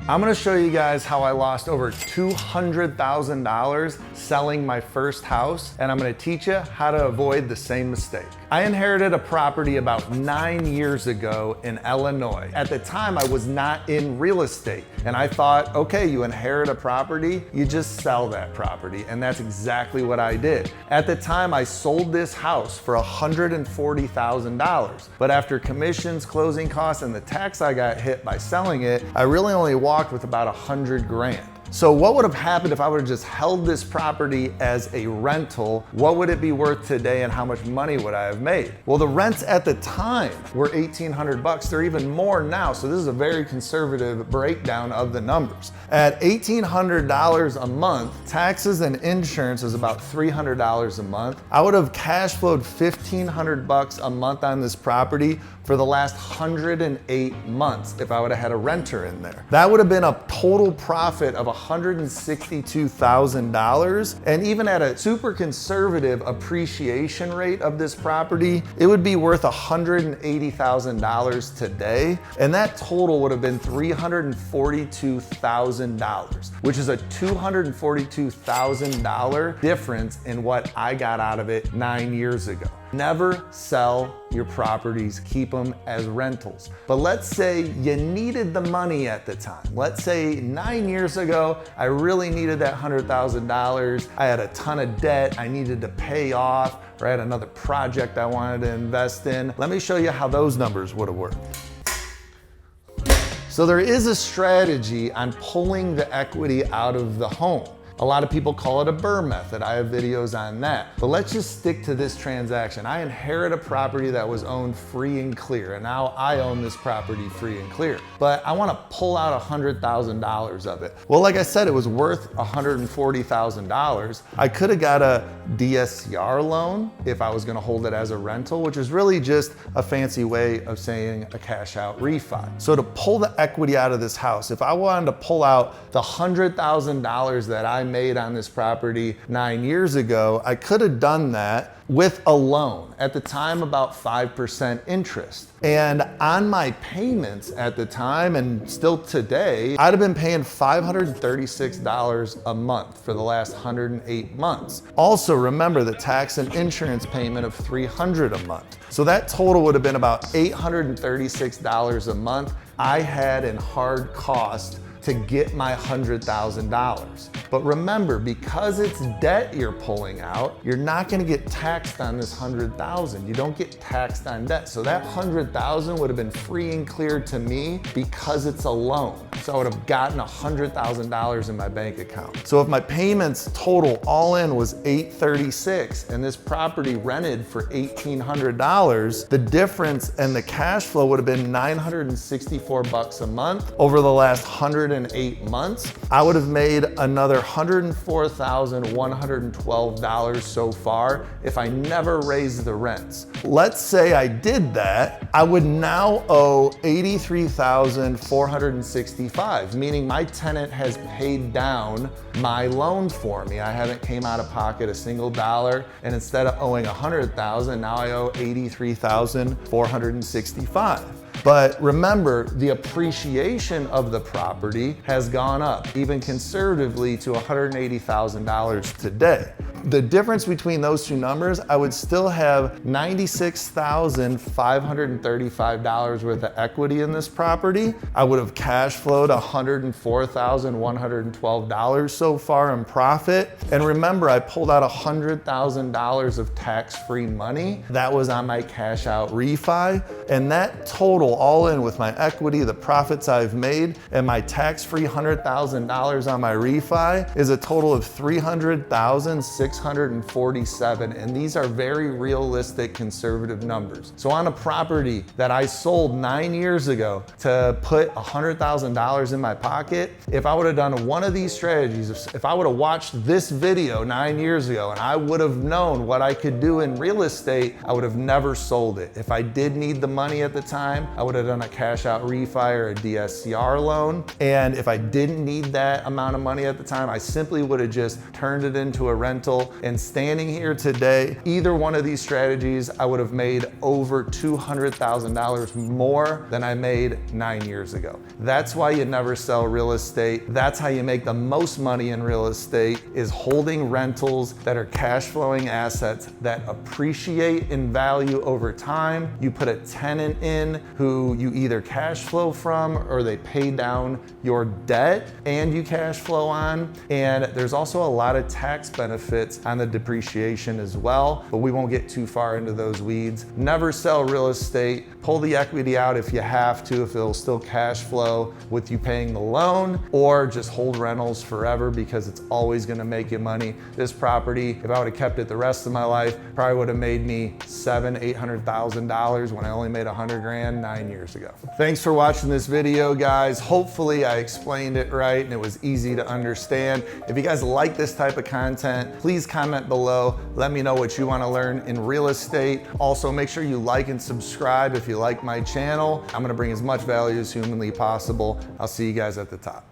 I'm gonna show you guys how I lost over $200,000 selling my first house, and I'm gonna teach you how to avoid the same mistake. I inherited a property about 9 years ago in Illinois. At the time, I was not in real estate, and I thought, okay, you inherit a property, you just sell that property, and that's exactly what I did. At the time, I sold this house for $140,000, but after commissions, closing costs, and the tax I got hit by selling it, I really only walked with about 100 grand. So what would have happened if I would have just held this property as a rental? What would it be worth today and how much money would I have made? Well, the rents at the time were $1,800. They're even more now. So this is a very conservative breakdown of the numbers. At $1,800 a month, taxes and insurance is about $300 a month. I would have cash flowed $1,500 a month on this property for the last 108 months if I would have had a renter in there. That would have been a total profit of $162,000. And even at a super conservative appreciation rate of this property, it would be worth $180,000 today. And that total would have been $342,000, which is a $242,000 difference in what I got out of it 9 years ago. Never sell your properties, keep them as rentals. But let's say you needed the money at the time. Let's say 9 years ago, I really needed that $100,000. I had a ton of debt I needed to pay off, or I had another project I wanted to invest in. Let me show you how those numbers would have worked. So there is a strategy on pulling the equity out of the home. A lot of people call it a BRRRR method. I have videos on that. But let's just stick to this transaction. I inherit a property that was owned free and clear, and now I own this property free and clear. But I wanna pull out $100,000 of it. Well, like I said, it was worth $140,000. I could have got a DSCR loan if I was gonna hold it as a rental, which is really just a fancy way of saying a cash out refi. So to pull the equity out of this house, if I wanted to pull out the $100,000 that I made on this property 9 years ago, I could have done that with a loan, at the time about 5% interest. And on my payments at the time, and still today, I'd have been paying $536 a month for the last 108 months. Also remember the tax and insurance payment of $300 a month. So that total would have been about $836 a month I had in hard cost to get my $100,000. But remember, because it's debt you're pulling out, you're not gonna get taxed on this $100,000. You don't get taxed on debt. So that $100,000 would have been free and clear to me because it's a loan. So I would have gotten $100,000 in my bank account. So if my payments total all in was $836 and this property rented for $1,800, the difference and the cash flow would have been $964 a month over the last 108 months. I would have made another $104,112 so far if I never raised the rents. Let's say I did that, I would now owe $83,465, meaning my tenant has paid down my loan for me. I haven't came out of pocket a single dollar, and instead of owing $100,000, now I owe $83,465. But remember, the appreciation of the property has gone up, even conservatively, to $180,000 today. The difference between those two numbers, I would still have $96,535 worth of equity in this property. I would have cash flowed $104,112 so far in profit. And remember, I pulled out $100,000 of tax-free money. That was on my cash out refi. And that total, all in with my equity, the profits I've made, and my tax-free $100,000 on my refi, is a total of $300,647, and these are very realistic conservative numbers. So on a property that I sold 9 years ago to put $100,000 in my pocket, if I would have done one of these strategies, if I would have watched this video 9 years ago and I would have known what I could do in real estate, I would have never sold it. If I did need the money at the time, I would have done a cash out refi or a DSCR loan. And if I didn't need that amount of money at the time, I simply would have just turned it into a rental potential. And standing here today, either one of these strategies, I would have made over $200,000 more than I made 9 years ago. That's why you never sell real estate. That's how you make the most money in real estate, is holding rentals that are cash flowing assets that appreciate in value over time. You put a tenant in who you either cash flow from or they pay down your debt and you cash flow on. And there's also a lot of tax benefits on the depreciation as well, but we won't get too far into those weeds. Never sell real estate. Pull the equity out if you have to, if it'll still cash flow with you paying the loan, or just hold rentals forever because it's always gonna make you money. This property, if I would have kept it the rest of my life, probably would have made me $700,000-800,000 when I only made 100 grand 9 years ago. Thanks for watching this video, guys. Hopefully I explained it right and it was easy to understand. If you guys like this type of content, please comment below. Let me know what you want to learn in real estate. Also, make sure you like and subscribe if you like my channel. I'm going to bring as much value as humanly possible. I'll see you guys at the top.